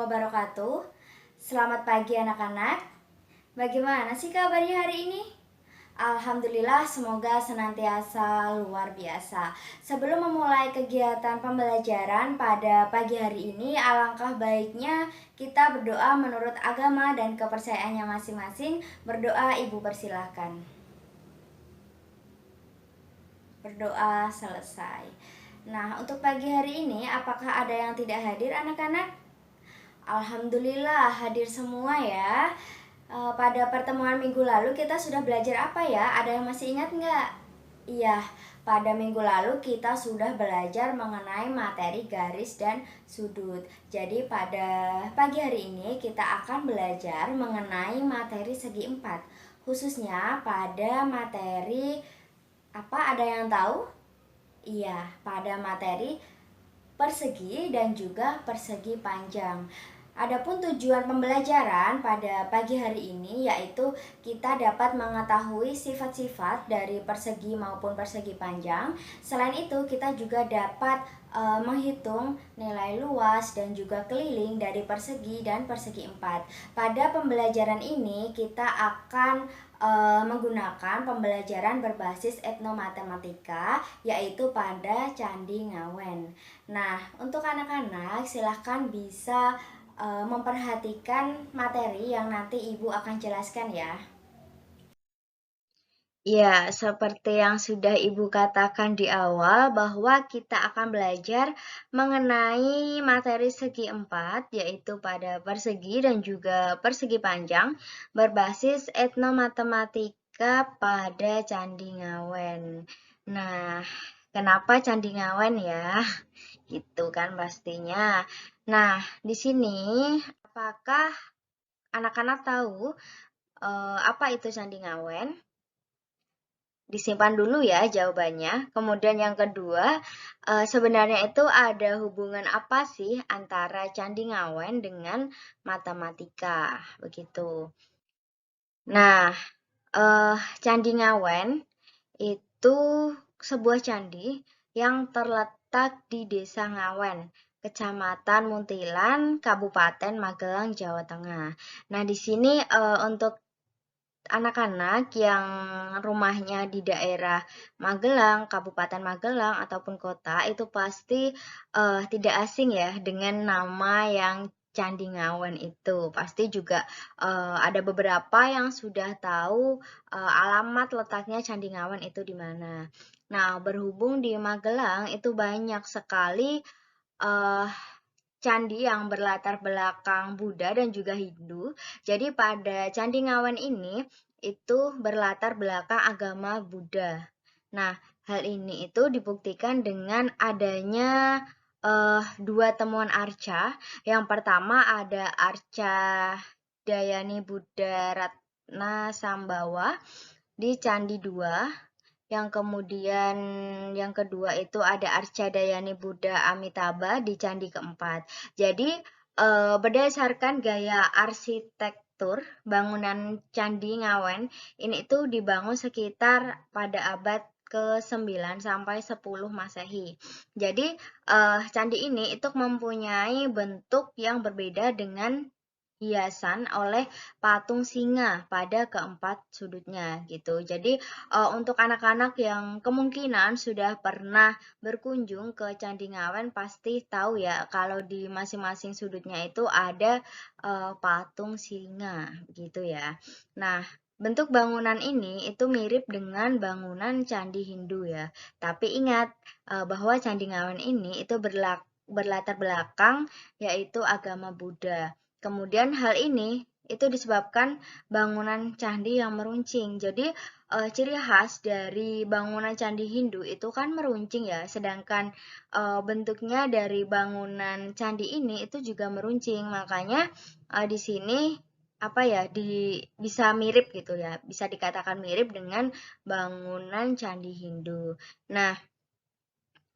wabarakatuh. Selamat pagi anak-anak. Bagaimana sih kabarnya hari ini? Alhamdulillah, semoga senantiasa luar biasa. Sebelum memulai kegiatan pembelajaran pada pagi hari ini, alangkah baiknya kita berdoa menurut agama dan kepercayaannya masing-masing. Berdoa, Ibu persilahkan. Berdoa selesai. Nah, untuk pagi hari ini, apakah ada yang tidak hadir anak-anak? Alhamdulillah hadir semua ya. Pada pertemuan minggu lalu kita sudah belajar apa ya? Ada yang masih ingat nggak? Iya, pada minggu lalu kita sudah belajar mengenai materi garis dan sudut. Jadi pada pagi hari ini kita akan belajar mengenai materi segi empat. Khususnya pada materi apa, ada yang tahu? Iya, pada materi persegi dan juga persegi panjang. Adapun tujuan pembelajaran pada pagi hari ini yaitu kita dapat mengetahui sifat-sifat dari persegi maupun persegi panjang. Selain itu kita juga dapat menghitung nilai luas dan juga keliling dari persegi dan persegi empat. Pada pembelajaran ini kita akan menggunakan pembelajaran berbasis etnomatematika yaitu pada Candi Ngawen. Nah, untuk anak-anak silahkan bisa memperhatikan materi yang nanti Ibu akan jelaskan ya. Ya, seperti yang sudah Ibu katakan di awal bahwa kita akan belajar mengenai materi segi empat, yaitu pada persegi dan juga persegi panjang, berbasis etnomatematika pada Candi Ngawen. Nah, kenapa Candi Ngawen ya? Gitu kan pastinya. Nah, di sini apakah anak-anak tahu apa itu Candi Ngawen? Disimpan dulu ya jawabannya. Kemudian yang kedua, sebenarnya itu ada hubungan apa sih antara Candi Ngawen dengan matematika? Begitu. Nah, Candi Ngawen itu sebuah candi yang terletak di Desa Ngawen, Kecamatan Muntilan, Kabupaten Magelang, Jawa Tengah. Nah, di sini untuk anak-anak yang rumahnya di daerah Magelang, Kabupaten Magelang ataupun kota itu pasti tidak asing ya dengan nama yang Candi Ngawen itu. Pasti juga ada beberapa yang sudah tahu alamat letaknya Candi Ngawen itu di mana. Nah, berhubung di Magelang itu banyak sekali candi yang berlatar belakang Buddha dan juga Hindu. Jadi pada Candi Ngawen ini itu berlatar belakang agama Buddha. Nah, hal ini itu dibuktikan dengan adanya dua temuan arca. Yang pertama ada arca Dayani Buddha Ratna Sambawa di Candi 2. Yang kemudian yang kedua itu ada Arca Dayani Buddha Amitabha di Candi keempat. Jadi berdasarkan gaya arsitektur bangunan Candi Ngawen ini itu dibangun sekitar pada abad ke-9 sampai 10 Masehi. Jadi candi ini itu mempunyai bentuk yang berbeda dengan hiasan oleh patung singa pada keempat sudutnya gitu. Jadi untuk anak-anak yang kemungkinan sudah pernah berkunjung ke Candi Ngawen pasti tahu ya kalau di masing-masing sudutnya itu ada patung singa gitu ya. Nah, bentuk bangunan ini itu mirip dengan bangunan Candi Hindu ya. Tapi ingat bahwa Candi Ngawen ini itu berlatar belakang yaitu agama Buddha. Kemudian hal ini itu disebabkan bangunan candi yang meruncing. Jadi ciri khas dari bangunan candi Hindu itu kan meruncing ya, sedangkan bentuknya dari bangunan candi ini itu juga meruncing. Makanya di sini apa ya bisa mirip gitu ya, bisa dikatakan mirip dengan bangunan candi Hindu. Nah,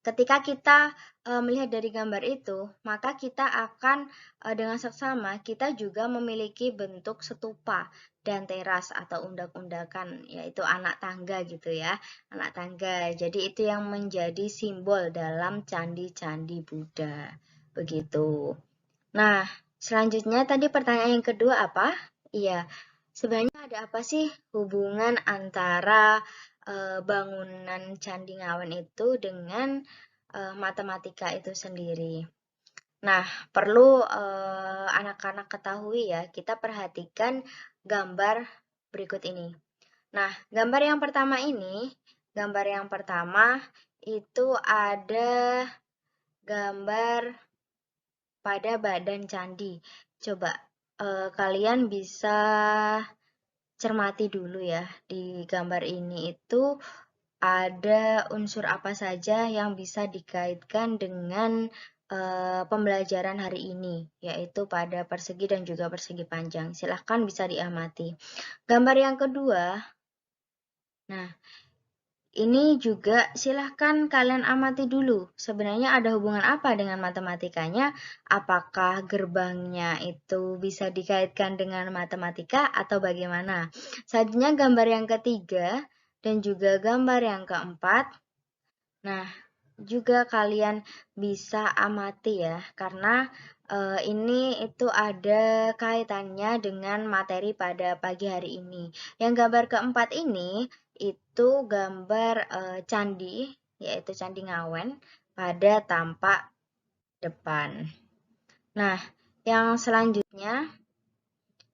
ketika kita melihat dari gambar itu, maka kita akan dengan seksama kita juga memiliki bentuk stupa dan teras atau undak-undakan, yaitu anak tangga gitu ya, anak tangga. Jadi itu yang menjadi simbol dalam candi-candi Buddha. Begitu. Nah, Selanjutnya tadi pertanyaan yang kedua apa? Iya, sebenarnya ada apa sih hubungan antara bangunan Candi Ngawen itu dengan matematika itu sendiri? Nah, perlu anak-anak ketahui ya, kita perhatikan gambar berikut ini. Nah, gambar yang pertama itu ada gambar pada badan candi. Coba kalian bisa cermati dulu ya, di gambar ini itu ada unsur apa saja yang bisa dikaitkan dengan pembelajaran hari ini, yaitu pada persegi dan juga persegi panjang. Silahkan bisa diamati. Gambar yang kedua, nah ini juga silahkan kalian amati dulu. Sebenarnya ada hubungan apa dengan matematikanya? Apakah gerbangnya itu bisa dikaitkan dengan matematika atau bagaimana? Selanjutnya gambar yang ketiga dan juga gambar yang keempat. Nah, juga kalian bisa amati ya, karena ini itu ada kaitannya dengan materi pada pagi hari ini. Yang gambar keempat ini itu gambar candi, yaitu Candi Ngawen pada tampak depan. Nah, yang selanjutnya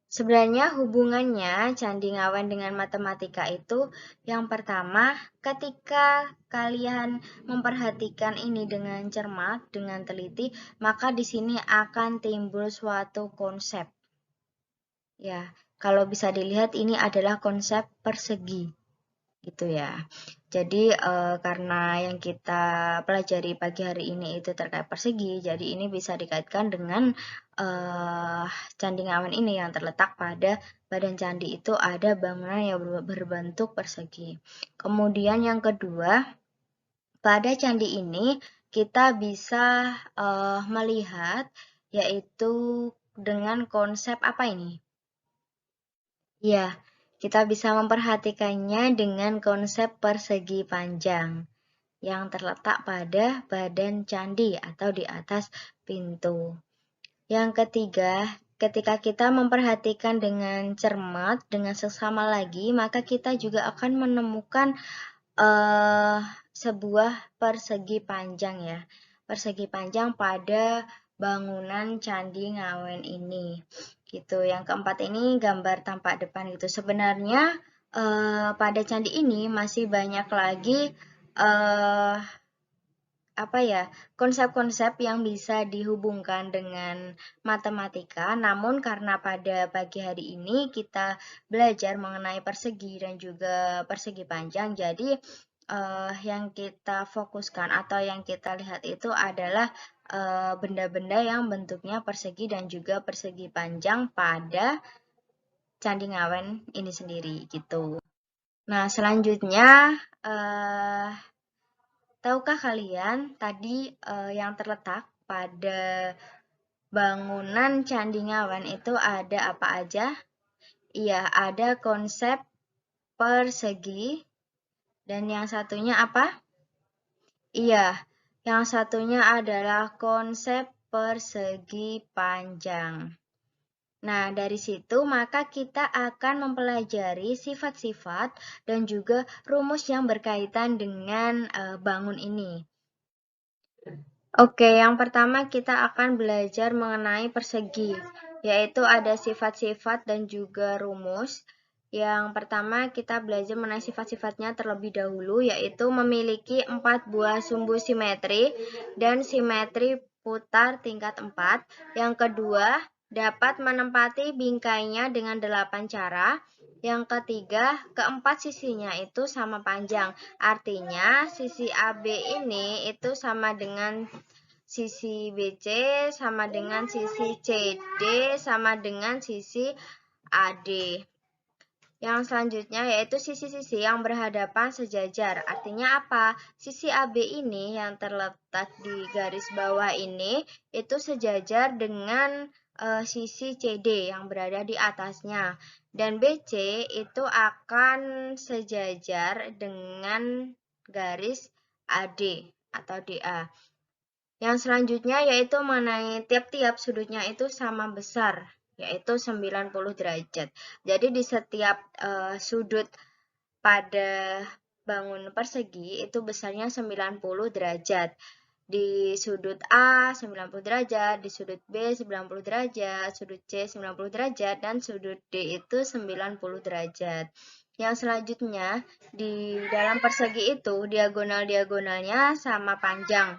sebenarnya hubungannya Candi Ngawen dengan matematika itu yang pertama, ketika kalian memperhatikan ini dengan cermat, dengan teliti, maka di sini akan timbul suatu konsep. Ya, kalau bisa dilihat ini adalah konsep persegi gitu ya. Jadi karena yang kita pelajari pagi hari ini itu terkait persegi, jadi ini bisa dikaitkan dengan Candi Ngawen ini yang terletak pada badan candi itu ada bangunan yang berbentuk persegi. Kemudian yang kedua, pada candi ini kita bisa melihat yaitu dengan konsep apa ini? Ya, kita bisa memperhatikannya dengan konsep persegi panjang yang terletak pada badan candi atau di atas pintu. Yang ketiga, ketika kita memperhatikan dengan cermat, dengan seksama lagi, maka kita juga akan menemukan sebuah persegi panjang ya. Persegi panjang pada bangunan Candi Ngawen ini. Gitu. Yang keempat ini gambar tampak depan gitu. Sebenarnya pada candi ini masih banyak lagi apa ya, konsep-konsep yang bisa dihubungkan dengan matematika, namun karena pada pagi hari ini kita belajar mengenai persegi dan juga persegi panjang, jadi yang kita fokuskan atau yang kita lihat itu adalah benda-benda yang bentuknya persegi dan juga persegi panjang pada Candi Ngawen ini sendiri gitu. Nah, selanjutnya tahukah kalian tadi yang terletak pada bangunan Candi Ngawen itu ada apa aja? Iya, ada konsep persegi dan yang satunya apa? Iya, yang satunya adalah konsep persegi panjang. Nah, dari situ maka kita akan mempelajari sifat-sifat dan juga rumus yang berkaitan dengan bangun ini. Oke, yang pertama kita akan belajar mengenai persegi, yaitu ada sifat-sifat dan juga rumus. Yang pertama kita belajar mengenai sifat-sifatnya terlebih dahulu, yaitu memiliki 4 buah sumbu simetri dan simetri putar tingkat 4. Yang kedua, dapat menempati bingkainya dengan 8 cara. Yang ketiga, keempat sisinya itu sama panjang. Artinya, sisi AB ini itu sama dengan sisi BC, sama dengan sisi CD, sama dengan sisi AD. Yang selanjutnya yaitu sisi-sisi yang berhadapan sejajar. Artinya apa? Sisi AB ini yang terletak di garis bawah ini itu sejajar dengan sisi CD yang berada di atasnya. Dan BC itu akan sejajar dengan garis AD atau DA. Yang selanjutnya yaitu mengenai tiap-tiap sudutnya itu sama besar, yaitu 90 derajat. Jadi di setiap sudut pada bangun persegi itu besarnya 90 derajat. Di sudut A 90 derajat, di sudut B 90 derajat, sudut C 90 derajat, dan sudut D itu 90 derajat. Yang selanjutnya, di dalam persegi itu diagonal-diagonalnya sama panjang.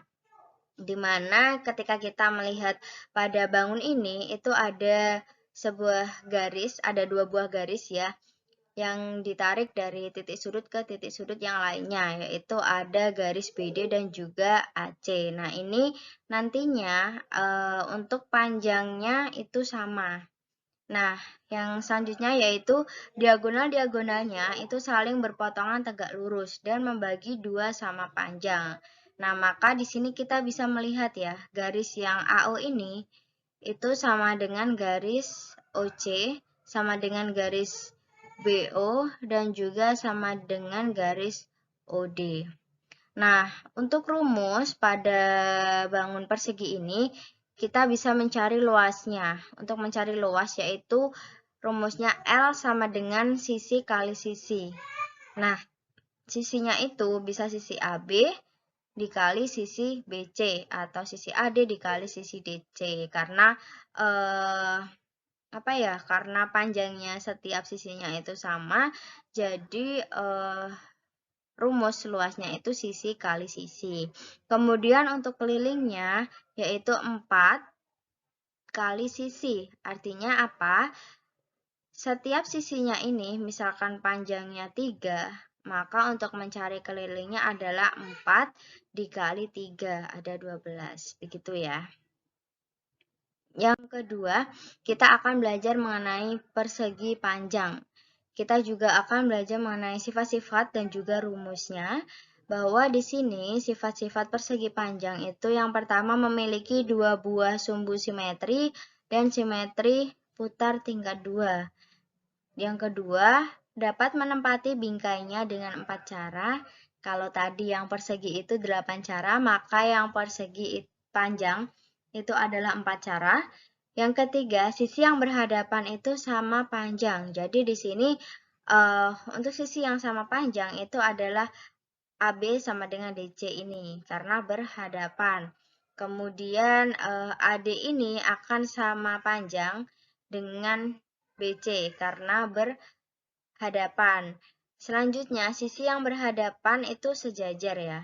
Dimana ketika kita melihat pada bangun ini, itu ada sebuah garis, ada dua buah garis ya, yang ditarik dari titik sudut ke titik sudut yang lainnya, yaitu ada garis BD dan juga AC. Nah, ini nantinya untuk panjangnya itu sama. Nah, yang selanjutnya yaitu diagonal-diagonalnya itu saling berpotongan tegak lurus dan membagi dua sama panjang. Nah, maka di sini kita bisa melihat ya, garis yang AO ini itu sama dengan garis OC, sama dengan garis BO, dan juga sama dengan garis OD. Nah, untuk rumus pada bangun persegi ini, kita bisa mencari luasnya. Untuk mencari luas yaitu rumusnya L sama dengan sisi kali sisi. Nah, sisinya itu bisa sisi AB dikali sisi BC atau sisi AD dikali sisi DC. Karena karena panjangnya setiap sisinya itu sama, jadi rumus luasnya itu sisi kali sisi. Kemudian untuk kelilingnya yaitu 4 kali sisi. Artinya apa? Setiap sisinya ini misalkan panjangnya 3, maka untuk mencari kelilingnya adalah 4 dikali 3, ada 12. Begitu ya. Yang kedua, kita akan belajar mengenai persegi panjang. Kita juga akan belajar mengenai sifat-sifat dan juga rumusnya, bahwa di sini sifat-sifat persegi panjang itu yang pertama memiliki dua buah sumbu simetri dan simetri putar tingkat 2. Yang kedua, dapat menempati bingkainya dengan 4 cara. Kalau tadi yang persegi itu 8 cara, maka yang persegi panjang itu adalah 4 cara. Yang ketiga, sisi yang berhadapan itu sama panjang. Jadi di sini untuk sisi yang sama panjang itu adalah AB sama dengan DC ini karena berhadapan. Kemudian AD ini akan sama panjang dengan BC karena berhadapan. Selanjutnya, sisi yang berhadapan itu sejajar ya.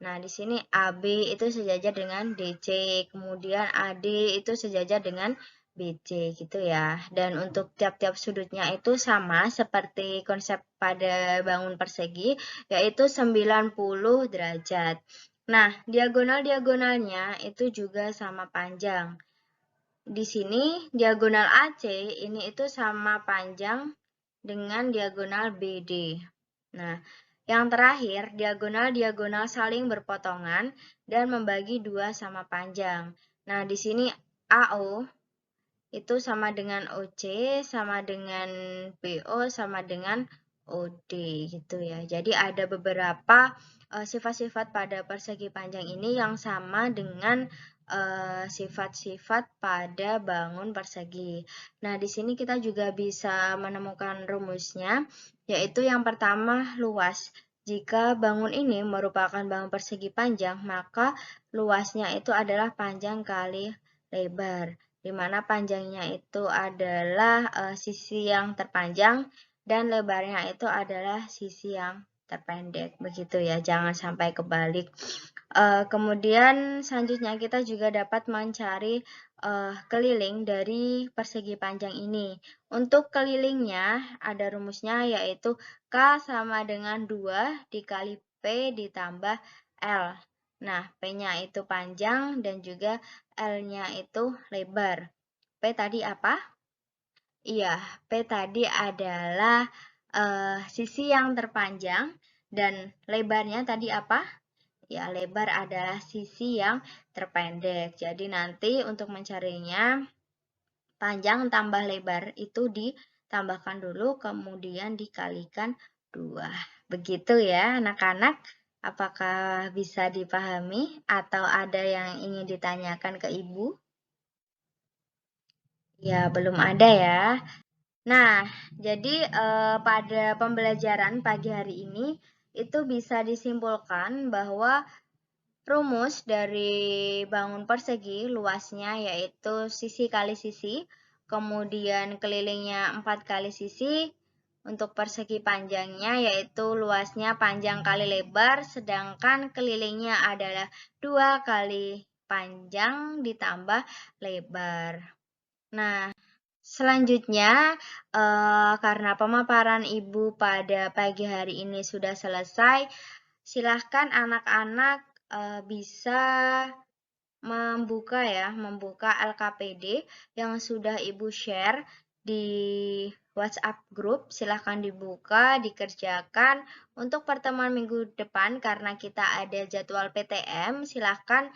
Nah, di sini AB itu sejajar dengan DC, kemudian AD itu sejajar dengan BC gitu ya. Dan untuk tiap-tiap sudutnya itu sama seperti konsep pada bangun persegi, yaitu 90 derajat. Nah, diagonal-diagonalnya itu juga sama panjang. Di sini diagonal AC ini itu sama panjang dengan diagonal BD. Nah, yang terakhir, diagonal-diagonal saling berpotongan dan membagi dua sama panjang. Nah, di sini AO itu sama dengan OC, sama dengan BO, sama dengan OD gitu ya. Jadi ada beberapa sifat-sifat pada persegi panjang ini yang sama dengan sifat-sifat pada bangun persegi. Nah, di sini kita juga bisa menemukan rumusnya, yaitu yang pertama luas. Jika bangun ini merupakan bangun persegi panjang, maka luasnya itu adalah panjang kali lebar, di mana panjangnya itu adalah sisi yang terpanjang dan lebarnya itu adalah sisi yang terpendek. Begitu ya, jangan sampai kebalik. Kemudian selanjutnya kita juga dapat mencari keliling dari persegi panjang ini. Untuk kelilingnya ada rumusnya yaitu K sama dengan 2 dikali P ditambah L. Nah, P-nya itu panjang dan juga L-nya itu lebar. P tadi apa? Iya, P tadi adalah sisi yang terpanjang dan lebarnya tadi apa? Ya, lebar adalah sisi yang terpendek. Jadi nanti untuk mencarinya panjang tambah lebar itu ditambahkan dulu kemudian dikalikan 2. Begitu ya anak-anak. Apakah bisa dipahami atau ada yang ingin ditanyakan ke Ibu? Ya, belum ada ya. Nah, jadi pada pembelajaran pagi hari ini itu bisa disimpulkan bahwa rumus dari bangun persegi luasnya yaitu sisi kali sisi, kemudian kelilingnya 4 kali sisi, untuk persegi panjangnya yaitu luasnya panjang kali lebar, sedangkan kelilingnya adalah 2 kali panjang ditambah lebar. Nah, selanjutnya, karena pemaparan Ibu pada pagi hari ini sudah selesai, silahkan anak-anak bisa membuka LKPD yang sudah Ibu share di WhatsApp grup. Silahkan dibuka, dikerjakan. Untuk pertemuan minggu depan, karena kita ada jadwal PTM, silahkan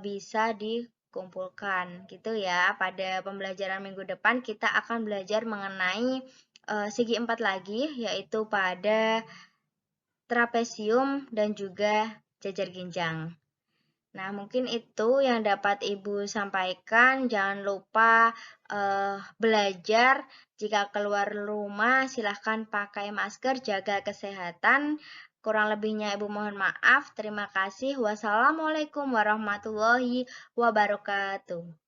bisa dikumpulkan gitu ya. Pada pembelajaran minggu depan kita akan belajar mengenai segi 4 lagi, yaitu pada trapesium dan juga jajar ginjang. Nah, mungkin itu yang dapat Ibu sampaikan. Jangan lupa belajar. Jika keluar rumah, silahkan pakai masker, jaga kesehatan. Kurang lebihnya Ibu mohon maaf. Terima kasih. Wassalamualaikum warahmatullahi wabarakatuh.